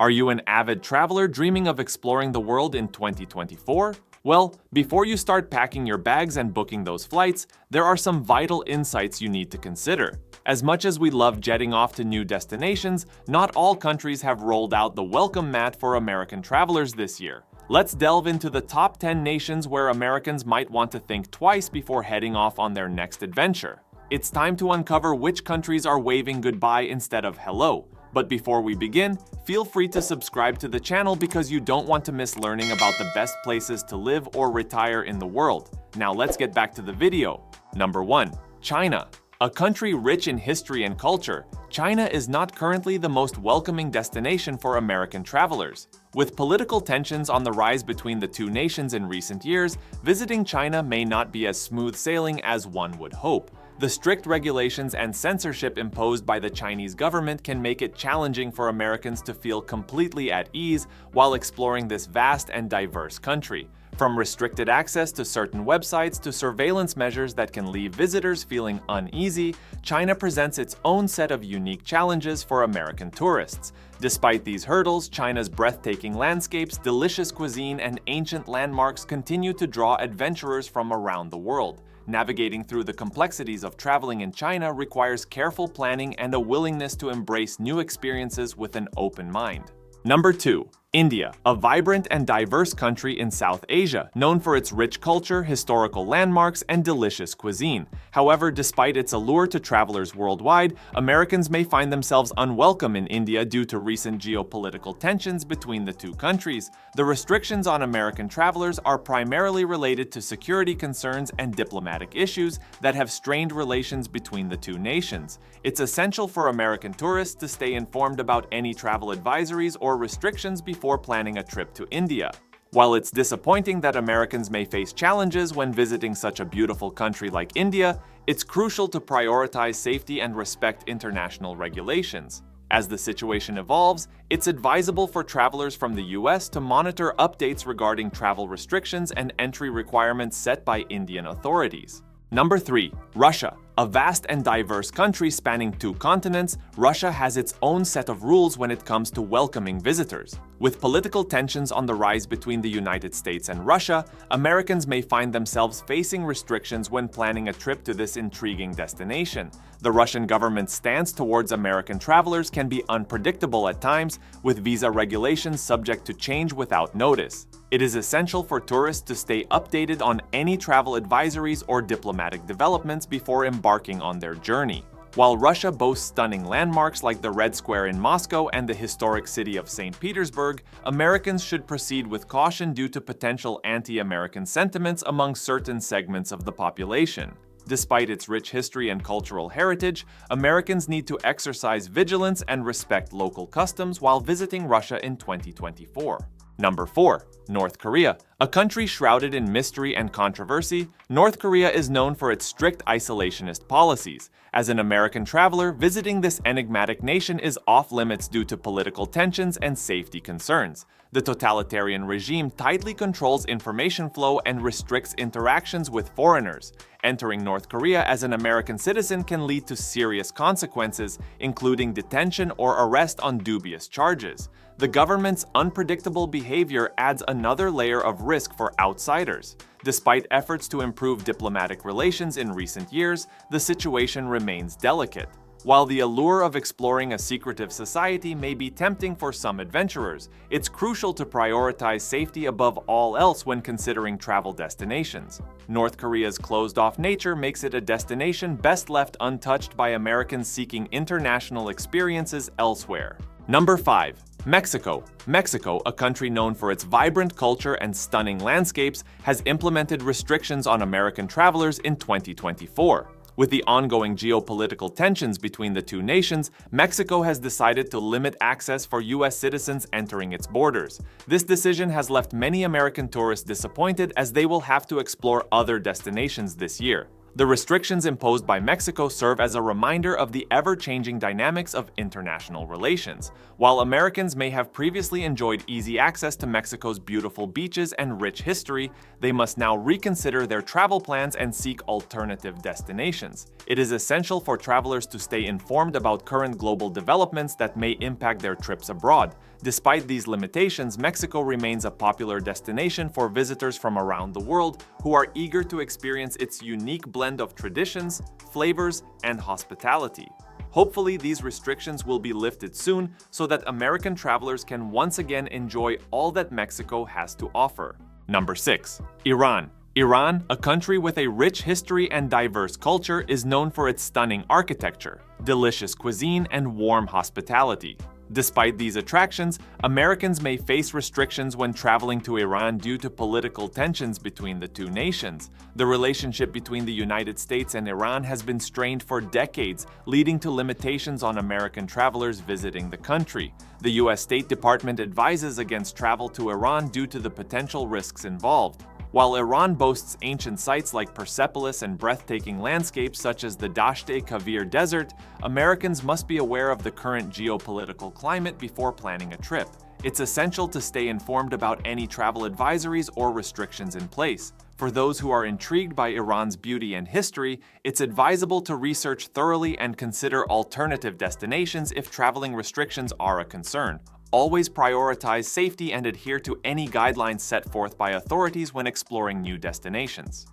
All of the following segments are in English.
Are you an avid traveler dreaming of exploring the world in 2024? Well, before you start packing your bags and booking those flights, there are some vital insights you need to consider. As much as we love jetting off to new destinations, not all countries have rolled out the welcome mat for American travelers this year. Let's delve into the top 10 nations where Americans might want to think twice before heading off on their next adventure. It's time to uncover which countries are waving goodbye instead of hello. But before we begin, feel free to subscribe to the channel because you don't want to miss learning about the best places to live or retire in the world. Now let's get back to the video. Number 1. China. A country rich in history and culture, China is not currently the most welcoming destination for American travelers. With political tensions on the rise between the two nations in recent years, visiting China may not be as smooth sailing as one would hope. The strict regulations and censorship imposed by the Chinese government can make it challenging for Americans to feel completely at ease while exploring this vast and diverse country. From restricted access to certain websites to surveillance measures that can leave visitors feeling uneasy, China presents its own set of unique challenges for American tourists. Despite these hurdles, China's breathtaking landscapes, delicious cuisine, and ancient landmarks continue to draw adventurers from around the world. Navigating through the complexities of traveling in China requires careful planning and a willingness to embrace new experiences with an open mind. Number 2. India, a vibrant and diverse country in South Asia, known for its rich culture, historical landmarks, and delicious cuisine. However, despite its allure to travelers worldwide, Americans may find themselves unwelcome in India due to recent geopolitical tensions between the two countries. The restrictions on American travelers are primarily related to security concerns and diplomatic issues that have strained relations between the two nations. It's essential for American tourists to stay informed about any travel advisories or restrictions before planning a trip to India. While it's disappointing that Americans may face challenges when visiting such a beautiful country like India, it's crucial to prioritize safety and respect international regulations. As the situation evolves, it's advisable for travelers from the US to monitor updates regarding travel restrictions and entry requirements set by Indian authorities. Number 3. Russia. A vast and diverse country spanning 2 continents, Russia has its own set of rules when it comes to welcoming visitors. With political tensions on the rise between the United States and Russia, Americans may find themselves facing restrictions when planning a trip to this intriguing destination. The Russian government's stance towards American travelers can be unpredictable at times, with visa regulations subject to change without notice. It is essential for tourists to stay updated on any travel advisories or diplomatic developments before embarking on their journey. While Russia boasts stunning landmarks like the Red Square in Moscow and the historic city of St. Petersburg, Americans should proceed with caution due to potential anti-American sentiments among certain segments of the population. Despite its rich history and cultural heritage, Americans need to exercise vigilance and respect local customs while visiting Russia in 2024. Number 4. North Korea. A country shrouded in mystery and controversy, North Korea is known for its strict isolationist policies. As an American traveler, visiting this enigmatic nation is off-limits due to political tensions and safety concerns. The totalitarian regime tightly controls information flow and restricts interactions with foreigners. Entering North Korea as an American citizen can lead to serious consequences, including detention or arrest on dubious charges. The government's unpredictable behavior adds another layer of risk for outsiders. Despite efforts to improve diplomatic relations in recent years, the situation remains delicate. While the allure of exploring a secretive society may be tempting for some adventurers, it's crucial to prioritize safety above all else when considering travel destinations. North Korea's closed-off nature makes it a destination best left untouched by Americans seeking international experiences elsewhere. Number 5. Mexico. Mexico, a country known for its vibrant culture and stunning landscapes, has implemented restrictions on American travelers in 2024. With the ongoing geopolitical tensions between the two nations, Mexico has decided to limit access for U.S. citizens entering its borders. This decision has left many American tourists disappointed as they will have to explore other destinations this year. The restrictions imposed by Mexico serve as a reminder of the ever-changing dynamics of international relations. While Americans may have previously enjoyed easy access to Mexico's beautiful beaches and rich history, they must now reconsider their travel plans and seek alternative destinations. It is essential for travelers to stay informed about current global developments that may impact their trips abroad. Despite these limitations, Mexico remains a popular destination for visitors from around the world who are eager to experience its unique blend of traditions, flavors, and hospitality. Hopefully, these restrictions will be lifted soon so that American travelers can once again enjoy all that Mexico has to offer. Number 6. Iran. Iran, a country with a rich history and diverse culture, is known for its stunning architecture, delicious cuisine, and warm hospitality. Despite these attractions, Americans may face restrictions when traveling to Iran due to political tensions between the two nations. The relationship between the United States and Iran has been strained for decades, leading to limitations on American travelers visiting the country. The U.S. State Department advises against travel to Iran due to the potential risks involved. While Iran boasts ancient sites like Persepolis and breathtaking landscapes such as the Dasht-e-Kavir Desert, Americans must be aware of the current geopolitical climate before planning a trip. It's essential to stay informed about any travel advisories or restrictions in place. For those who are intrigued by Iran's beauty and history, it's advisable to research thoroughly and consider alternative destinations if traveling restrictions are a concern. Always prioritize safety and adhere to any guidelines set forth by authorities when exploring new destinations.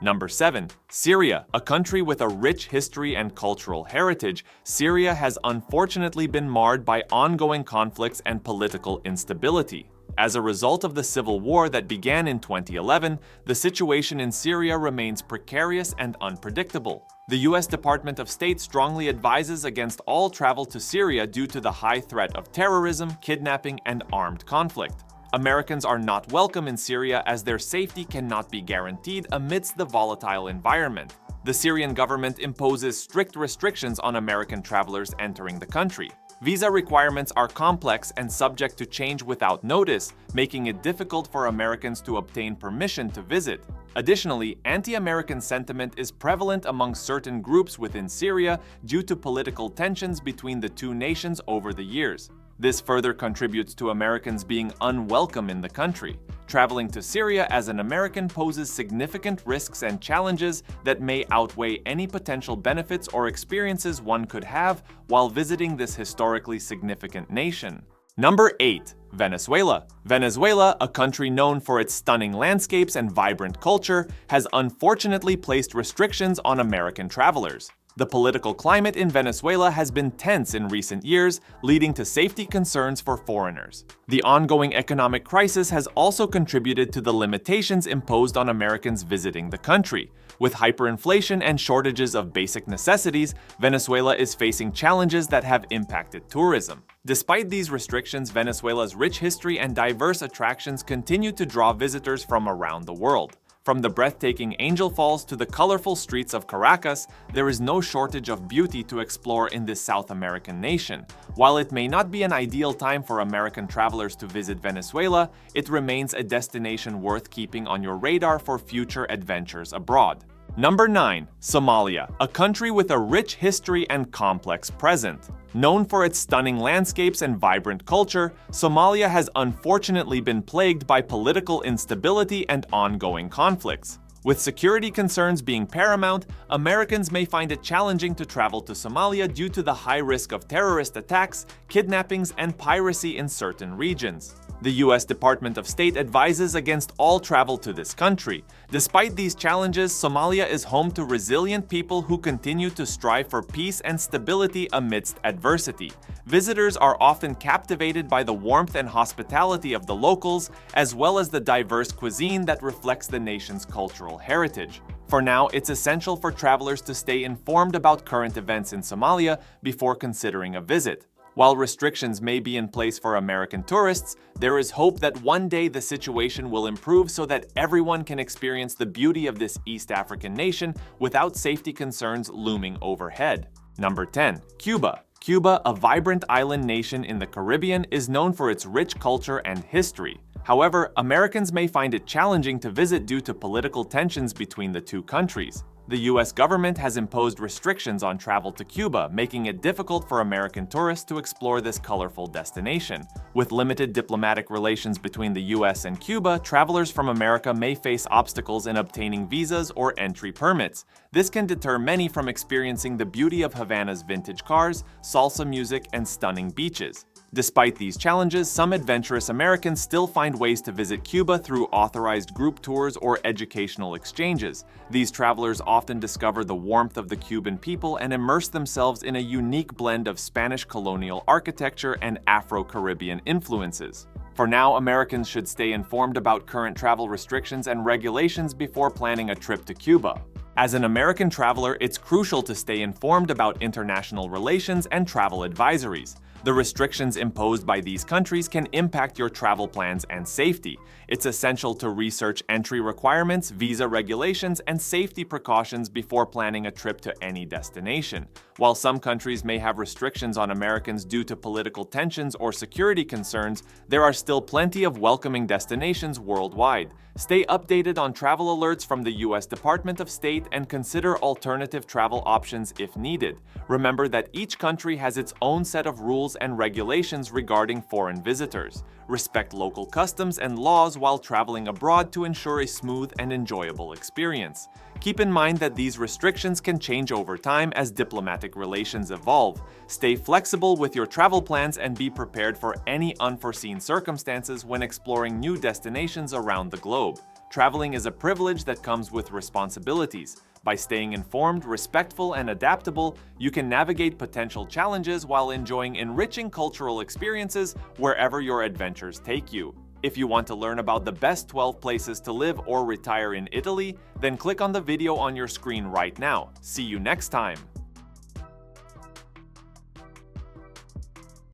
Number 7. Syria. A country with a rich history and cultural heritage, Syria has unfortunately been marred by ongoing conflicts and political instability. As a result of the civil war that began in 2011, the situation in Syria remains precarious and unpredictable. The U.S. Department of State strongly advises against all travel to Syria due to the high threat of terrorism, kidnapping, and armed conflict. Americans are not welcome in Syria as their safety cannot be guaranteed amidst the volatile environment. The Syrian government imposes strict restrictions on American travelers entering the country. Visa requirements are complex and subject to change without notice, making it difficult for Americans to obtain permission to visit. Additionally, anti-American sentiment is prevalent among certain groups within Syria due to political tensions between the two nations over the years. This further contributes to Americans being unwelcome in the country. Traveling to Syria as an American poses significant risks and challenges that may outweigh any potential benefits or experiences one could have while visiting this historically significant nation. Number 8. Venezuela. Venezuela, a country known for its stunning landscapes and vibrant culture, has unfortunately placed restrictions on American travelers. The political climate in Venezuela has been tense in recent years, leading to safety concerns for foreigners. The ongoing economic crisis has also contributed to the limitations imposed on Americans visiting the country. With hyperinflation and shortages of basic necessities, Venezuela is facing challenges that have impacted tourism. Despite these restrictions, Venezuela's rich history and diverse attractions continue to draw visitors from around the world. From the breathtaking Angel Falls to the colorful streets of Caracas, there is no shortage of beauty to explore in this South American nation. While it may not be an ideal time for American travelers to visit Venezuela, it remains a destination worth keeping on your radar for future adventures abroad. Number 9. Somalia, a country with a rich history and complex present. Known for its stunning landscapes and vibrant culture, Somalia has unfortunately been plagued by political instability and ongoing conflicts. With security concerns being paramount, Americans may find it challenging to travel to Somalia due to the high risk of terrorist attacks, kidnappings, and piracy in certain regions. The U.S. Department of State advises against all travel to this country. Despite these challenges, Somalia is home to resilient people who continue to strive for peace and stability amidst adversity. Visitors are often captivated by the warmth and hospitality of the locals, as well as the diverse cuisine that reflects the nation's cultural heritage. For now, it's essential for travelers to stay informed about current events in Somalia before considering a visit. While restrictions may be in place for American tourists, there is hope that one day the situation will improve so that everyone can experience the beauty of this East African nation without safety concerns looming overhead. Number 10. Cuba. Cuba, a vibrant island nation in the Caribbean, is known for its rich culture and history. However, Americans may find it challenging to visit due to political tensions between the two countries. The U.S. government has imposed restrictions on travel to Cuba, making it difficult for American tourists to explore this colorful destination. With limited diplomatic relations between the U.S. and Cuba, travelers from America may face obstacles in obtaining visas or entry permits. This can deter many from experiencing the beauty of Havana's vintage cars, salsa music, and stunning beaches. Despite these challenges, some adventurous Americans still find ways to visit Cuba through authorized group tours or educational exchanges. These travelers often discover the warmth of the Cuban people and immerse themselves in a unique blend of Spanish colonial architecture and Afro-Caribbean influences. For now, Americans should stay informed about current travel restrictions and regulations before planning a trip to Cuba. As an American traveler, it's crucial to stay informed about international relations and travel advisories. The restrictions imposed by these countries can impact your travel plans and safety. It's essential to research entry requirements, visa regulations, and safety precautions before planning a trip to any destination. While some countries may have restrictions on Americans due to political tensions or security concerns, there are still plenty of welcoming destinations worldwide. Stay updated on travel alerts from the U.S. Department of State and consider alternative travel options if needed. Remember that each country has its own set of rules and regulations regarding foreign visitors. Respect local customs and laws while traveling abroad to ensure a smooth and enjoyable experience. Keep in mind that these restrictions can change over time as diplomatic relations evolve. Stay flexible with your travel plans and be prepared for any unforeseen circumstances when exploring new destinations around the globe. Traveling is a privilege that comes with responsibilities. By staying informed, respectful, and adaptable, you can navigate potential challenges while enjoying enriching cultural experiences wherever your adventures take you. If you want to learn about the best 12 places to live or retire in Italy, then click on the video on your screen right now. See you next time!